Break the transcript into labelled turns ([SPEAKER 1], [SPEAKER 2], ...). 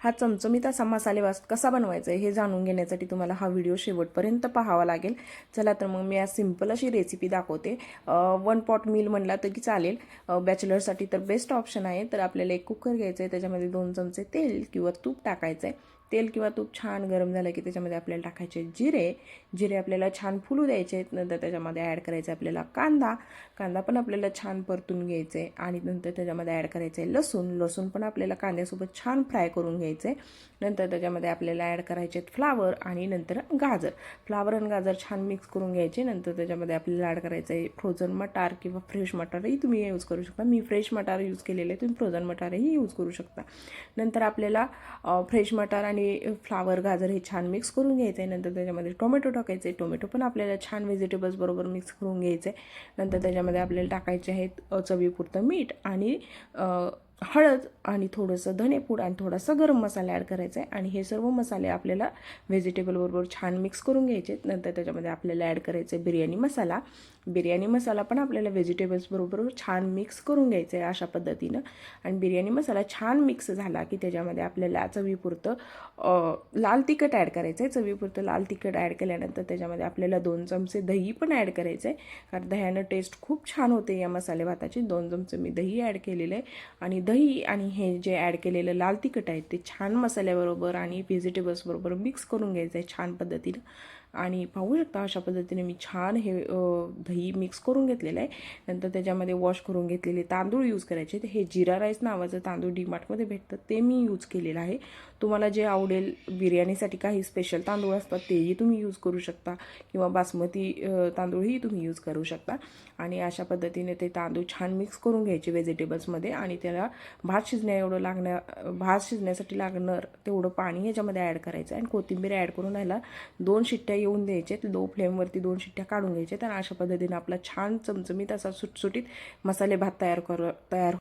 [SPEAKER 1] हा चमचमीत असा मसाले भात कसा बनवायचा आहे हे जाणून घेण्यासाठी तुम्हाला हा व्हिडिओ शेवटपर्यंत पाहावा लागेल। चला तर मग मी आज सिंपल अशी रेसिपी दाखवते। 1 पॉट मील म्हणला तर की चालेल, बॅचलरसाठी तर बेस्ट ऑप्शन आहे। तर आपल्याला एक कुकर घ्यायचं आहे, त्याच्यामध्ये 2 चमचे तेल किंवा तूप टाकायचं आहे। तेल किंवा तूप छान गरम झालं की त्याच्यामध्ये आपल्याला टाकायचे जिरे आपल्याला छान फुलू द्यायचे आहेत। नंतर त्याच्यामध्ये ॲड करायचं आपल्याला कांदा पण आपल्याला छान परतून घ्यायचं आहे। आणि नंतर त्याच्यामध्ये ॲड करायचं आहे लसूण पण आपल्याला कांद्यासोबत छान फ्राय करून घ्यायचं आहे। नंतर त्याच्यामध्ये आपल्याला ॲड करायचे आहेत फ्लावर आणि नंतर फ्लावर आणि गाजर छान मिक्स करून घ्यायचे। नंतर त्याच्यामध्ये आपल्याला ॲड करायचं आहे फ्रोझन मटार किंवा फ्रेश मटारही तुम्ही यूज करू शकता। मी फ्रेश मटार यूज केलेले, तुम्ही फ्रोझन मटारही यूज करू शकता। नंतर आपल्याला फ्रेश मटार आणि फ्लावर गाजर हे छान मिक्स करून घ्यायचं आहे। नंतर त्याच्यामध्ये टोमॅटो टाकायचे, टोमॅटो पण आपल्याला छान व्हेजिटेबल्स बरोबर मिक्स करून घ्यायचं आहे। नंतर त्याच्यामध्ये आपल्याला टाकायचे आहेत चवीपुरतं मीठ आणि हळद आणि थोडंसं धनेपूड आणि थोडासा गरम मसाला ॲड करायचा आहे। आणि हे सर्व मसाले आपल्याला व्हेजिटेबल बरोबर छान मिक्स करून घ्यायचे। नंतर त्याच्यामध्ये आपल्याला ॲड करायचं आहे बिर्याणी मसाला पण आपल्याला व्हेजिटेबल्स बरोबर छान मिक्स करून घ्यायचं आहे अशा पद्धतीनं। आणि बिर्याणी मसाला छान मिक्स झाला की त्याच्यामध्ये आपल्याला चवीपुरतं लाल तिखट ॲड करायचं आहे। चवीपुरतं लाल तिखट ॲड केल्यानंतर त्याच्यामध्ये आपल्याला 2 चमचे दही पण ॲड करायचं आहे, कारण दह्यानं टेस्ट खूप छान होते या मसाले भाताची। 2 चमचे मी दही ॲड केलेलं आहे। आणि दही आणि हे जे ॲड केलेलं लाल तिखट आहे ते छान मसाल्याबरोबर आणि व्हेजिटेबल्स बरोबर मिक्स करून घ्यायचं आहे छान पद्धतीनं। आणि पाहू शकता अशा पद्धतीने मी छान हे दही मिक्स करून घेतलेलं आहे। नंतर त्याच्यामध्ये वॉश करून घेतलेले तांदूळ यूज करायचे। हे जिरा राईस नावाचं तांदूळ डीमार्टमध्ये भेटतं, ते मी यूज केलेलं आहे। तुम्हाला जे आवडेल, बिर्याणीसाठी काही स्पेशल तांदूळ असतात तेही तुम्ही यूज करू शकता, किंवा बासमती तांदूळही तुम्ही यूज करू शकता। आणि अशा पद्धतीने ते तांदूळ छान मिक्स करून घ्यायचे व्हेजिटेबल्समध्ये। आणि त्याला भात शिजण्यासाठी लागणार तेवढं पाणी ह्याच्यामध्ये ॲड करायचं आणि कोथिंबीर ॲड करून ह्याला 2 शिट्ट्या येऊन द्यायचे। लो फ्लेमवरती 2 शिट्ट्या काढून घ्यायचे। तर अशा पद्धतीने आपला छान चमचमीत असा सुटसुटीत मसाले भात तयार